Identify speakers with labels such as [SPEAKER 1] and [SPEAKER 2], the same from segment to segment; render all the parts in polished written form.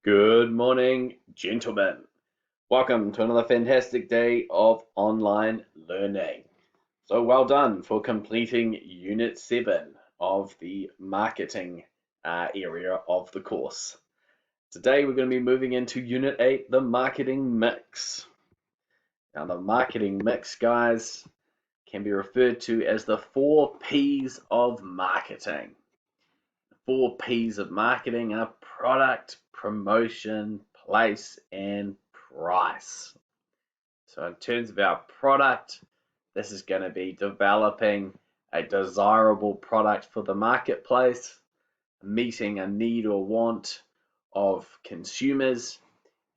[SPEAKER 1] Good morning, gentlemen. Welcome to another fantastic day of online learning. So well done for completing Unit 7 of the marketing area of the course. Today we're going to be moving into Unit 8, the marketing mix. Now the marketing mix, guys, can be referred to as the 4 P's of marketing. 4 P's of marketing are product, promotion, place, and price. So in terms of our product, this is going to be developing a desirable product for the marketplace, meeting a need or want of consumers,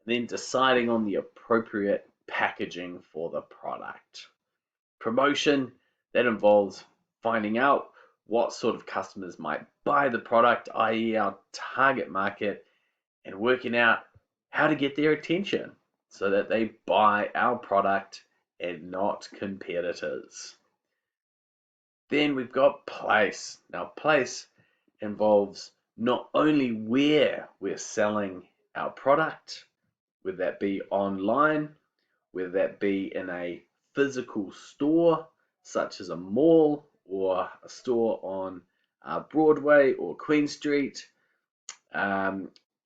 [SPEAKER 1] and then deciding on the appropriate packaging for the product. Promotion, that involves finding out what sort of customers might buy the product, i.e. our target market, and working out how to get their attention so that they buy our product and not competitors. Then we've got place. Now, place involves not only where we're selling our product, whether that be online, whether that be in a physical store, such as a mall or a store on Broadway or Queen Street,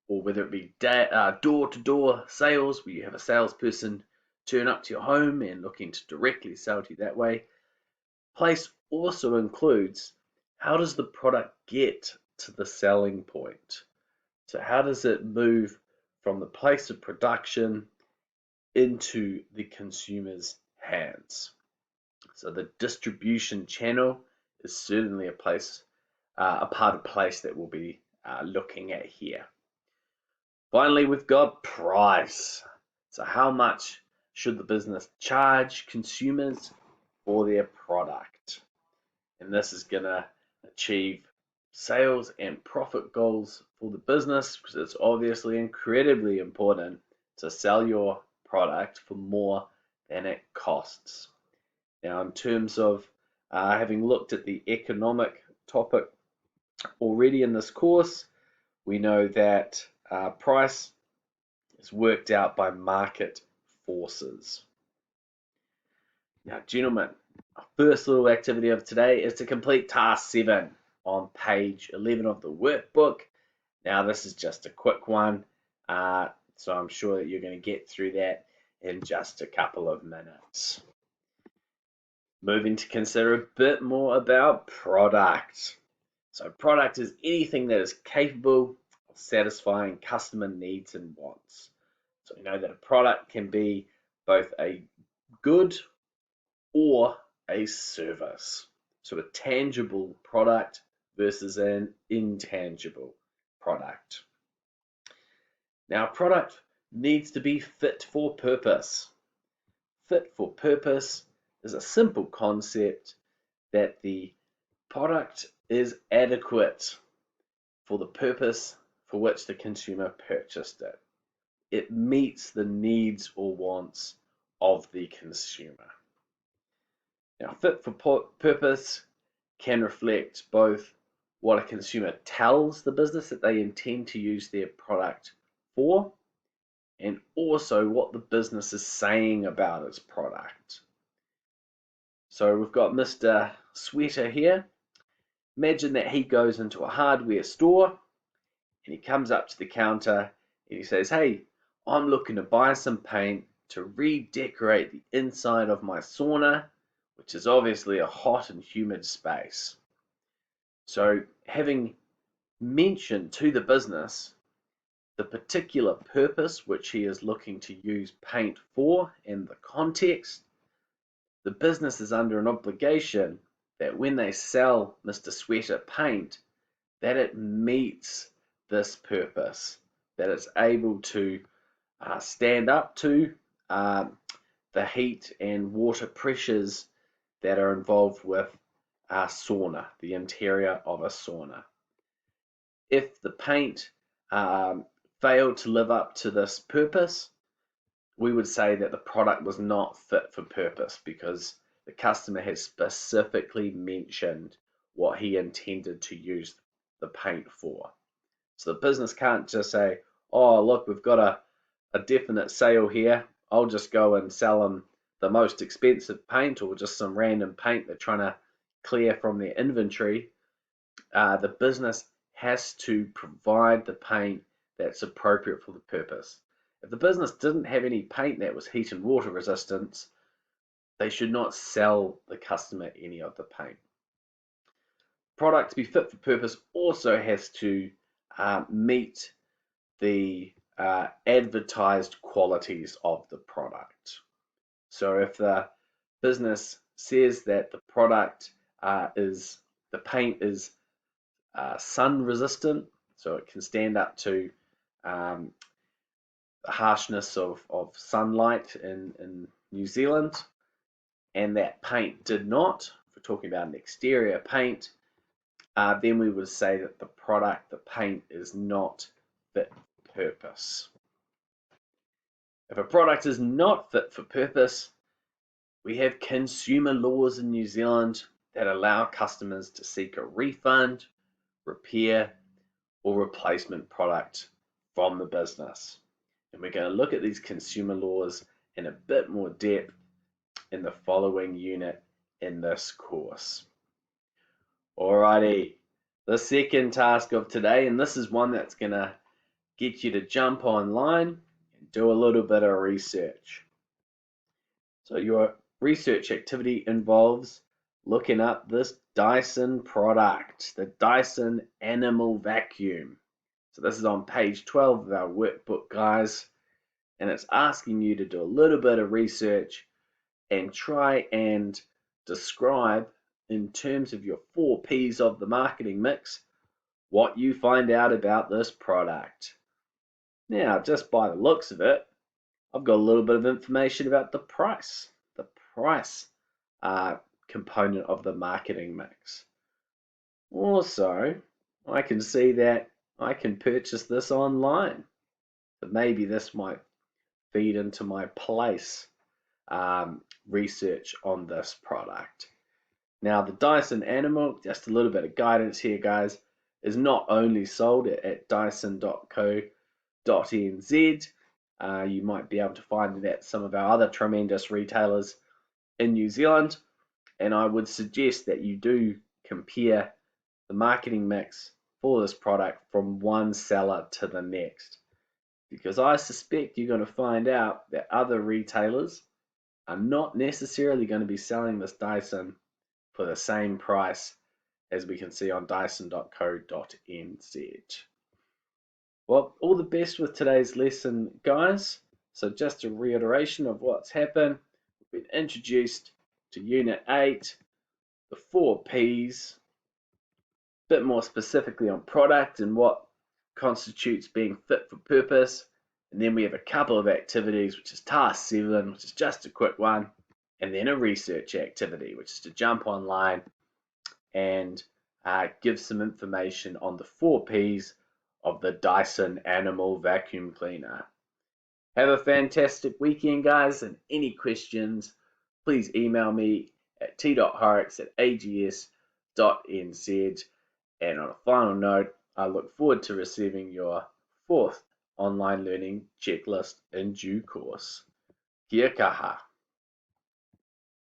[SPEAKER 1] or whether it be door-to-door sales, where you have a salesperson turn up to your home and looking to directly sell to you that way. Place also includes how does the product get to the selling point? So how does it move from the place of production into the consumer's hands? So the distribution channel is certainly a part of place that we'll be looking at here. Finally, we've got price. So how much should the business charge consumers for their product? And this is going to achieve sales and profit goals for the business, because it's obviously incredibly important to sell your product for more than it costs. Now, in terms of having looked at the economic topic already in this course, we know that price is worked out by market forces. Now, gentlemen, our first little activity of today is to complete task 7 on page 11 of the workbook. Now, this is just a quick one, so I'm sure that you're going to get through that in just a couple of minutes. Moving to consider a bit more about product. So product is anything that is capable of satisfying customer needs and wants. So we know that a product can be both a good or a service. So a tangible product versus an intangible product. Now, a product needs to be fit for purpose. Fit for purpose is a simple concept that the product is adequate for the purpose for which the consumer purchased it. It meets the needs or wants of the consumer. Now, fit for purpose can reflect both what a consumer tells the business that they intend to use their product for, and also what the business is saying about its product. So we've got Mr. Sweater here. Imagine that he goes into a hardware store and he comes up to the counter and he says, "Hey, I'm looking to buy some paint to redecorate the inside of my sauna, which is obviously a hot and humid space." So having mentioned to the business the particular purpose which he is looking to use paint for and the context, the business is under an obligation that when they sell Mr. Sweater paint, that it meets this purpose, that it's able to stand up to the heat and water pressures that are involved with a sauna, the interior of a sauna. If the paint failed to live up to this purpose, we would say that the product was not fit for purpose, because the customer has specifically mentioned what he intended to use the paint for. So the business can't just say, oh look, we've got a definite sale here. I'll just go and sell them the most expensive paint or just some random paint they're trying to clear from their inventory. The business has to provide the paint that's appropriate for the purpose. If the business didn't have any paint that was heat and water resistant, they should not sell the customer any of the paint. Product to be fit for purpose also has to meet the advertised qualities of the product. So if the business says that the paint is sun resistant, so it can stand up to the harshness of sunlight in New Zealand, and that paint did not, if we're talking about an exterior paint, then we would say that the paint is not fit for purpose. If a product is not fit for purpose, we have consumer laws in New Zealand that allow customers to seek a refund, repair, or replacement product from the business. And we're going to look at these consumer laws in a bit more depth in the following unit in this course. Alrighty, the second task of today, and this is one that's going to get you to jump online and do a little bit of research. So your research activity involves looking up this Dyson product, the Dyson Animal Vacuum. So this is on page 12 of our workbook, guys, and it's asking you to do a little bit of research and try and describe, in terms of your 4 P's of the marketing mix, what you find out about this product. Now, just by the looks of it, I've got a little bit of information about the price component of the marketing mix. Also, I can see that I can purchase this online, but maybe this might feed into my place research on this product. Now, the Dyson Animal, just a little bit of guidance here, guys, is not only sold at dyson.co.nz. You might be able to find it at some of our other tremendous retailers in New Zealand, and I would suggest that you do compare the marketing mix for this product from one seller to the next, because I suspect you're going to find out that other retailers are not necessarily going to be selling this Dyson for the same price as we can see on dyson.co.nz. Well, all the best with today's lesson, guys. So just a reiteration of what's happened. We've been introduced to Unit 8, the 4 Ps, a bit more specifically on product and what constitutes being fit for purpose. And then we have a couple of activities, which is Task 7, which is just a quick one, and then a research activity, which is to jump online and give some information on the 4 Ps of the Dyson Animal Vacuum Cleaner. Have a fantastic weekend, guys, and any questions, please email me at t.horrocks@ags.nz. And on a final note, I look forward to receiving your 4th online learning checklist in due course. Kia kaha.